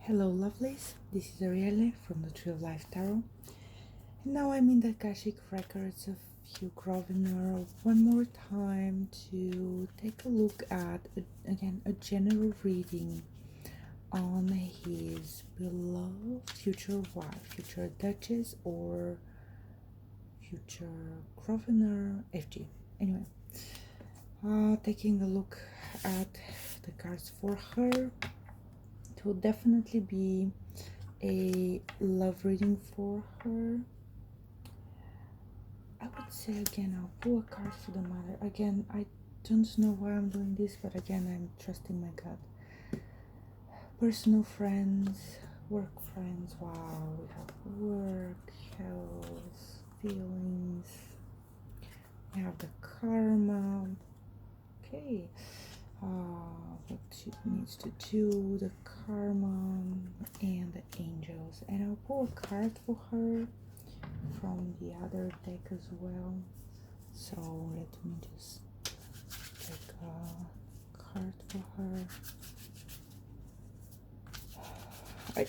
Hello lovelies, this is Arielle from the Tree of Life Tarot, and now I'm in the Akashic Records of Hugh Grosvenor one more time to take a look at, again, a general reading on his beloved future wife, future Duchess or future Grosvenor FG. Anyway, taking a look at the cards for her. It will definitely be a love reading for her. I would say again, I'll pull a card for the mother. Again, I don't know why I'm doing this, but again, I'm trusting my gut. Personal friends, work friends. Wow, we have work, health, feelings. We have the karma. Okay. What she needs to do, the karma, and the angels. And I'll pull a card for her from the other deck as well. So let me just take a card for her.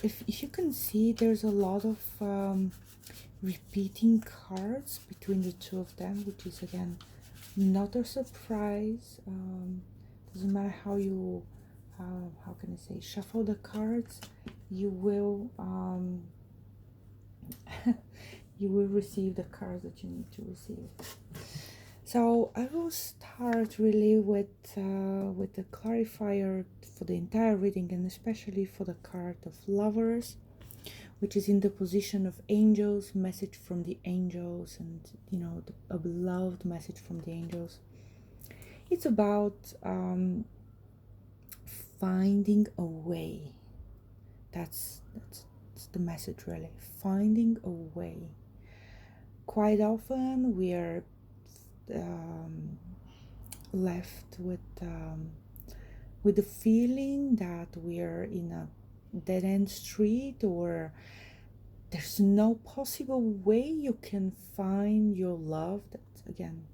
If you can see, there's a lot of repeating cards between the two of them, which is again not a surprise. Doesn't matter how you how can I say, shuffle the cards, you will you will receive the cards that you need to receive. So I will start really with the clarifier for the entire reading, and especially for the card of Lovers, which is in the position of angels, message from the angels, and a beloved message from the angels. It's about finding a way. That's the message, really. Finding a way. Quite often we are left with the feeling that we are in a dead-end street, or there's no possible way you can find your love. That again,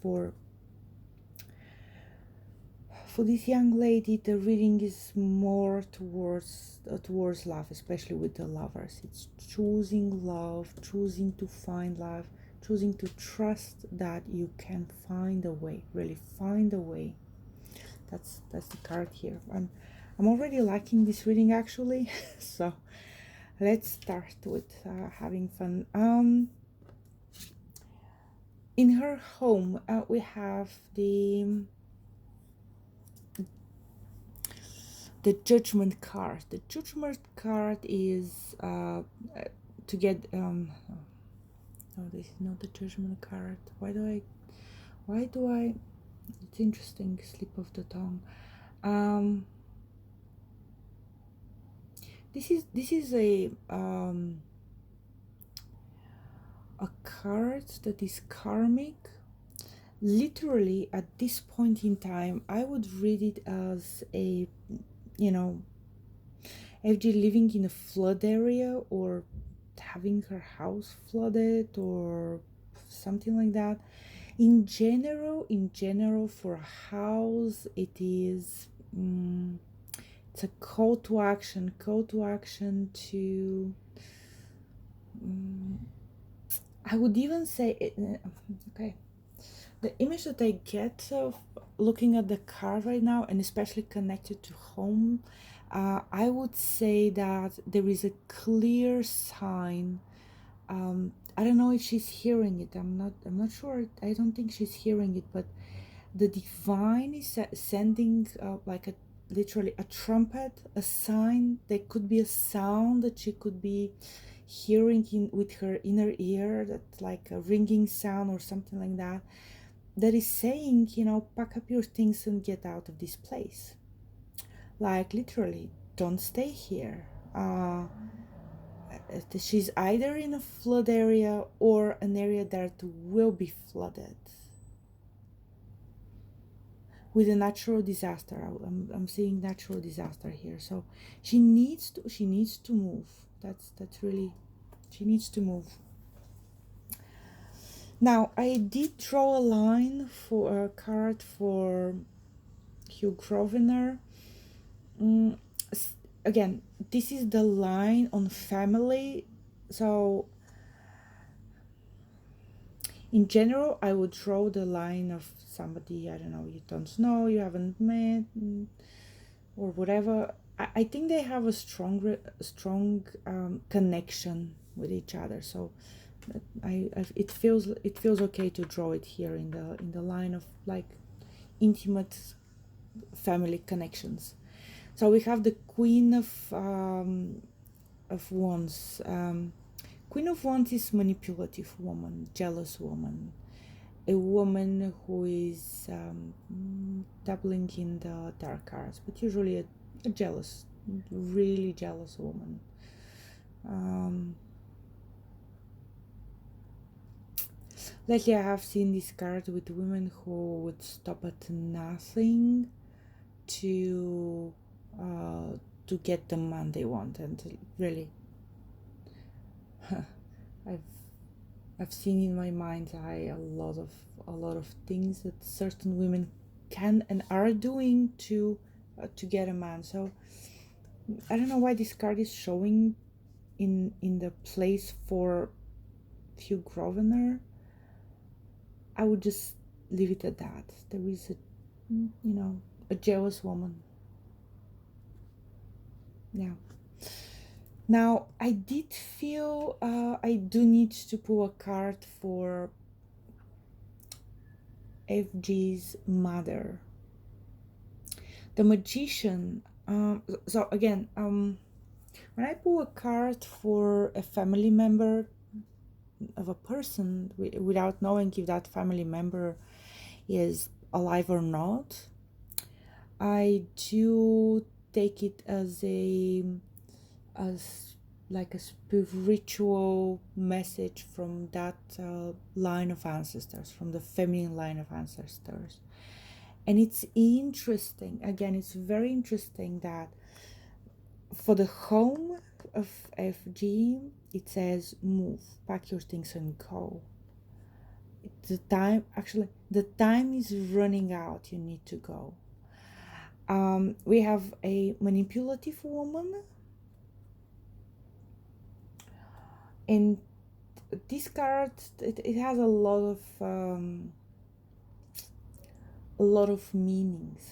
for this young lady, the reading is more towards love, especially with the Lovers. It's choosing love, choosing to find love, choosing to trust that you can find a way, really find a way. That's the card here. I'm already liking this reading, actually. So let's start with having fun. In her home, we have the Judgment card. The Judgment card is to get no, this is not the Judgment card. Why do I it's interesting, slip of the tongue. This is a card that is karmic. Literally, at this point in time, I would read it as a, FG living in a flood area, or having her house flooded, or something like that. In general, for a house, it is it's a call to action to I would even say it, okay, the image that I get of looking at the card right now, and especially connected to home, I would say that there is a clear sign. I don't know if she's hearing it. I'm not sure. I don't think she's hearing it, but the divine is sending like a literally a trumpet, a sign. There could be a sound that she could be hearing with her inner ear, that's like a ringing sound or something like that, that is saying, pack up your things and get out of this place. Like literally, don't stay here. She's either in a flood area or an area that will be flooded with a natural disaster. I'm seeing natural disaster here. So she needs to move. That's really, she needs to move. Now, I did draw a line for a card for Hugh Grosvenor. again, this is the line on family. So in general, I would draw the line of somebody, I don't know, you don't know, you haven't met, or whatever. I think they have a strong connection with each other. So it feels okay to draw it here in the line of like intimate family connections. So we have the Queen of Wands. Queen of Wands is manipulative woman, jealous woman, a woman who is dabbling in the dark arts, but usually a jealous, really jealous woman. Lately, I have seen this card with women who would stop at nothing to get the man they want, and really, I've seen in my mind's eye a lot of things that certain women can and are doing to get a man. So I don't know why this card is showing in the place for Hugh Grosvenor. I would just leave it at that. There is a jealous woman. Yeah. Now, I did feel I do need to pull a card for FG's mother, the Magician. So again, when I pull a card for a family member of a person without knowing if that family member is alive or not, I do take it as like a spiritual message from that line of ancestors, from the feminine line of ancestors. And it's interesting, again, it's very interesting that for the home of FG, it says move, pack your things and go. The time is running out, you need to go. We have a manipulative woman, and this card, it has a lot of meanings,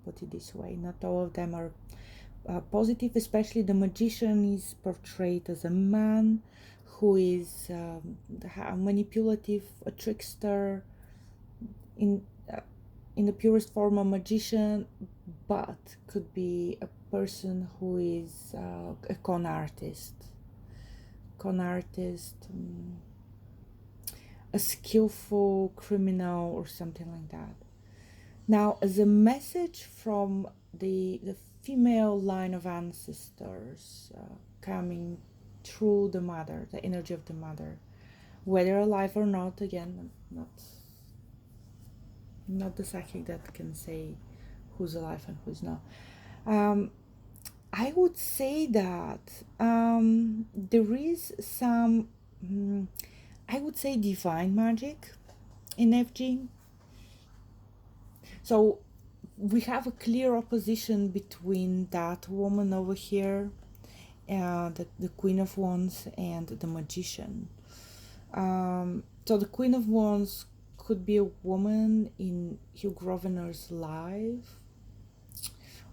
put it this way. Not all of them are positive. Especially the Magician is portrayed as a man who is manipulative, a trickster, in the purest form, a magician, but could be a person who is a con artist, a skillful criminal, or something like that. Now, as a message from the female line of ancestors coming through the mother, the energy of the mother, whether alive or not, again, not the psychic that can say who's alive and who's not. I would say that there is some, I would say, divine magic in FG. So we have a clear opposition between that woman over here, the Queen of Wands, and the Magician. So the Queen of Wands could be a woman in Hugh Grosvenor's life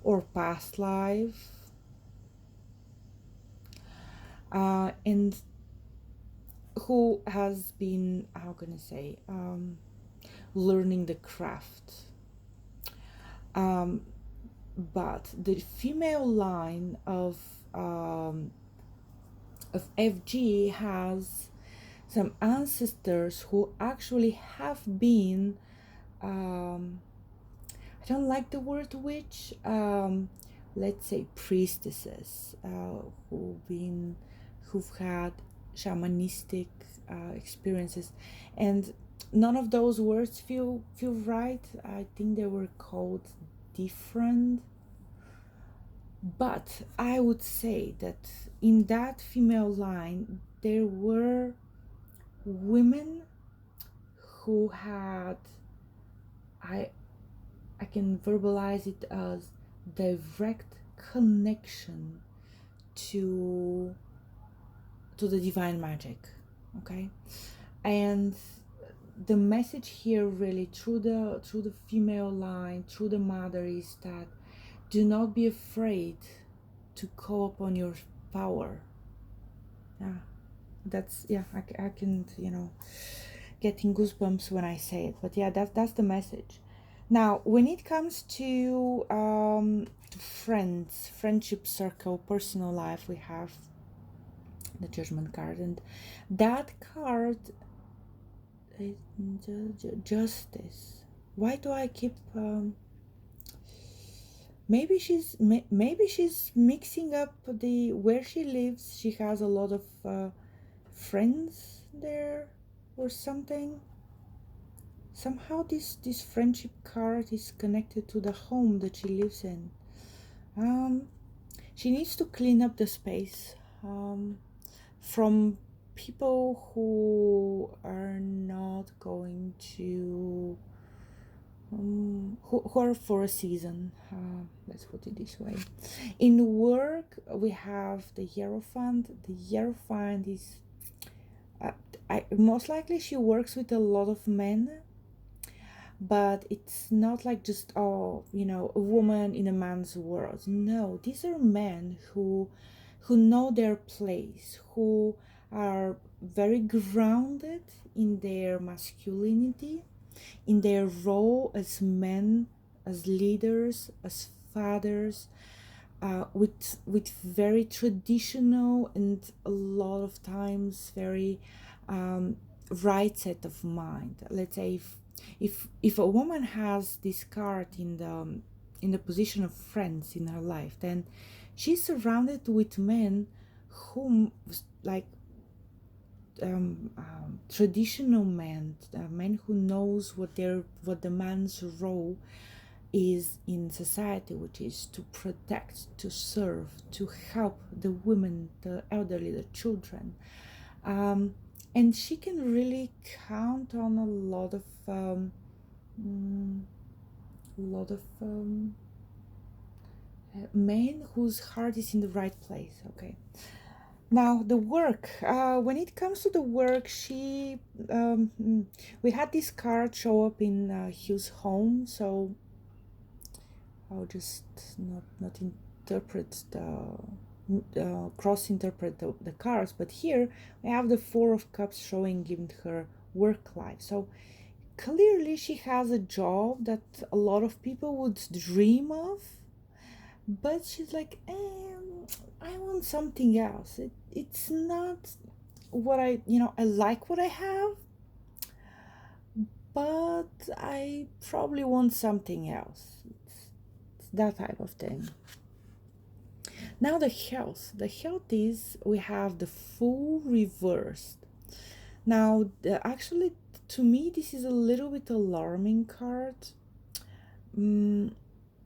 or past life, and who has been, how can I say, learning the craft. But the female line of FG has some ancestors who actually have been, I don't like the word witch, let's say priestesses, who've had shamanistic experiences, and none of those words feel right. I think they were called different, but I would say that in that female line there were women who had, I can verbalize it as direct connection to the divine magic. Okay, and the message here really through the female line, through the mother, is that do not be afraid to call upon your power. Yeah, that's, yeah, I can, getting goosebumps when I say it, but yeah, that's the message. Now when it comes to friends, friendship circle, personal life, we have the Judgment card, and that card is justice. Why do I keep maybe she's mixing up the where she lives. She has a lot of friends there or something. Somehow this friendship card is connected to the home that she lives in. She needs to clean up the space from people who are not going to who are for a season. Let's put it this way. In work, we have the Hierophant. The Hierophant is, most likely she works with a lot of men, but it's not like just, oh, a woman in a man's world. No, these are men who know their place, who are very grounded in their masculinity, in their role as men, as leaders, as fathers, with very traditional and a lot of times very right set of mind. Let's say if a woman has this card in the position of friends in her life, then she's surrounded with men whom, like, traditional men, men who knows what the man's role is in society, which is to protect, to serve, to help the women, the elderly, the children, and she can really count on a lot of men whose heart is in the right place. Okay. Now the work. When it comes to the work, we had this card show up in Hugh's home, so I'll just not interpret cross interpret the cards. But here we have the Four of Cups showing in her work life. So clearly she has a job that a lot of people would dream of, but she's like, I want something else. It's not what I like what I have, but I probably want something else. It's that type of thing. Now the health. The health is, we have the Fool reversed. Now, actually, to me, this is a little bit alarming card,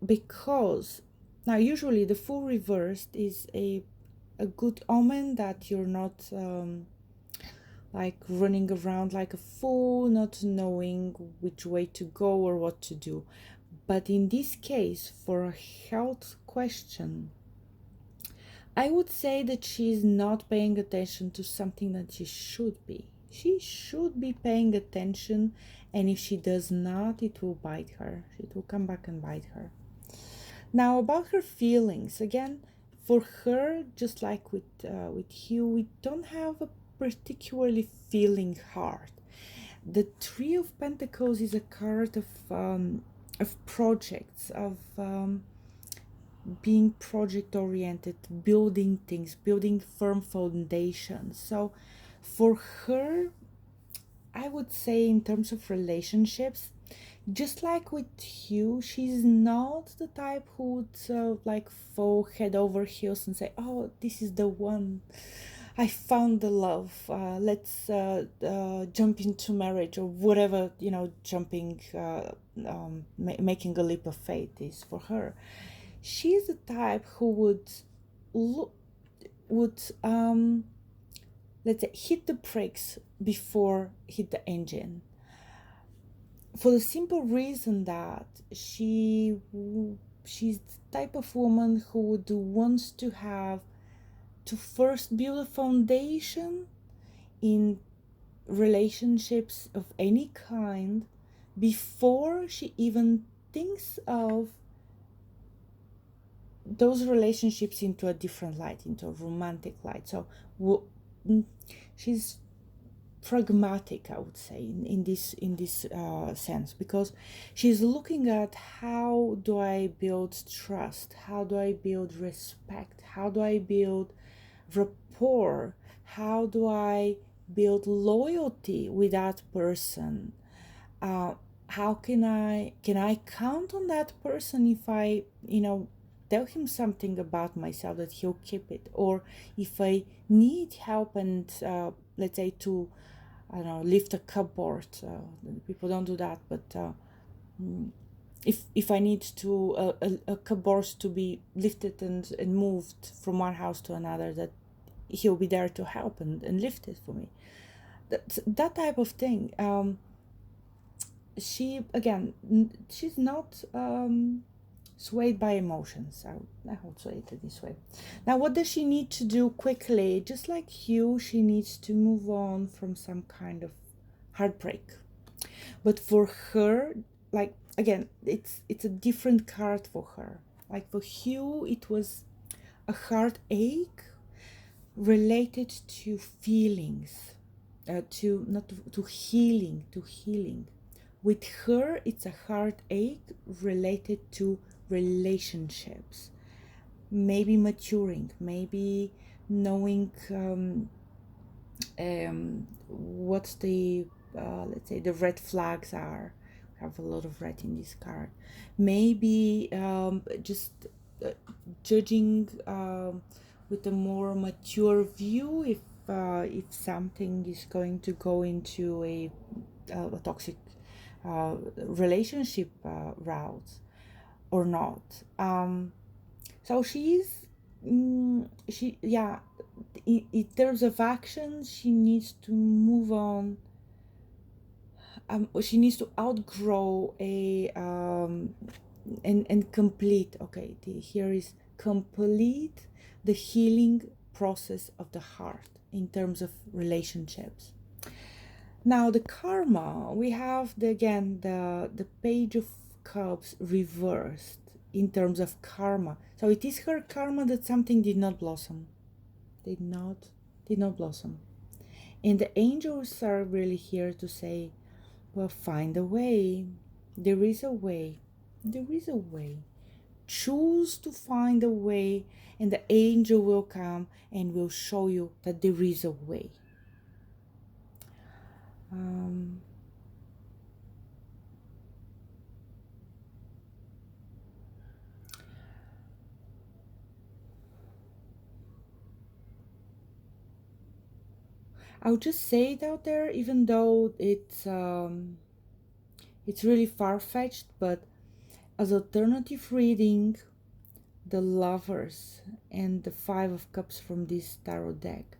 because now usually the Fool reversed is a good omen that you're not like running around like a fool, not knowing which way to go or what to do. But in this case, for a health question, I would say that she's not paying attention to something that she should be. She should be paying attention, and if she does not, it will bite her. It will come back and bite her. Now, about her feelings, again, for her, just like with Hugh, we don't have a particularly feeling heart. The Three of Pentacles is a card of projects, of being project oriented, building things, building firm foundations. So for her, I would say in terms of relationships, just like with Hugh, she's not the type who would like fall head over heels and say, oh, this is the one, I found the love, let's jump into marriage, or whatever, jumping, making a leap of faith is for her. She's the type who would let's say hit the brakes before hit the engine, for the simple reason that she she's the type of woman who would wants to have to first build a foundation in relationships of any kind before she even thinks of those relationships into a different light, into a romantic light. So she's pragmatic, I would say, in this sense, because she's looking at how do I build trust, how do I build respect, how do I build rapport, how do I build loyalty with that person. How can I count on that person if I tell him something about myself that he'll keep it, or if I need help and let's say to I don't know, lift a cupboard. People don't do that, but if I need to a cupboard to be lifted and moved from one house to another, that he'll be there to help and lift it for me. That type of thing. She's not swayed by emotions. I would say it this way. Now, what does she need to do quickly? Just like you, she needs to move on from some kind of heartbreak. But for her, like again, it's a different card for her. Like for Hugh, it was a heartache related to feelings, to healing. With her, it's a heartache related to relationships, maybe maturing, maybe knowing what the let's say the red flags are. We have a lot of red in this card. Maybe just judging with a more mature view if something is going to go into a toxic relationship route or not. So she's in terms of action, she needs to move on. She needs to outgrow a and complete. Okay, here is complete the healing process of the heart in terms of relationships. Now the karma, we have the Page of Cups reversed in terms of karma. So it is her karma that something did not blossom. Did not blossom. And the angels are really here to say, well, find a way. There is a way. There is a way. Choose to find a way, and the angel will come and will show you that there is a way. I'll just say it out there, even though it's really far-fetched, but as alternative reading, the Lovers and the Five of Cups from this tarot deck,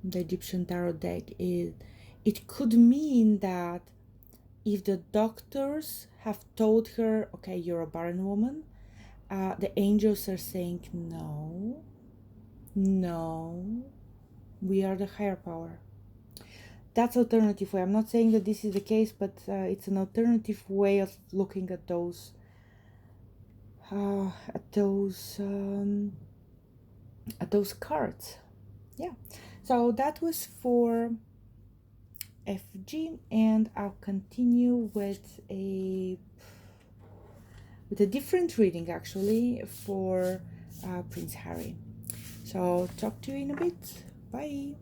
the Egyptian tarot deck, it could mean that if the doctors have told her, okay, you're a barren woman, the angels are saying, no, we are the higher power. That's alternative way. I'm not saying that this is the case, but it's an alternative way of looking at those cards. Yeah. So that was for FG, and I'll continue with a different reading actually for Prince Harry. So talk to you in a bit. Bye.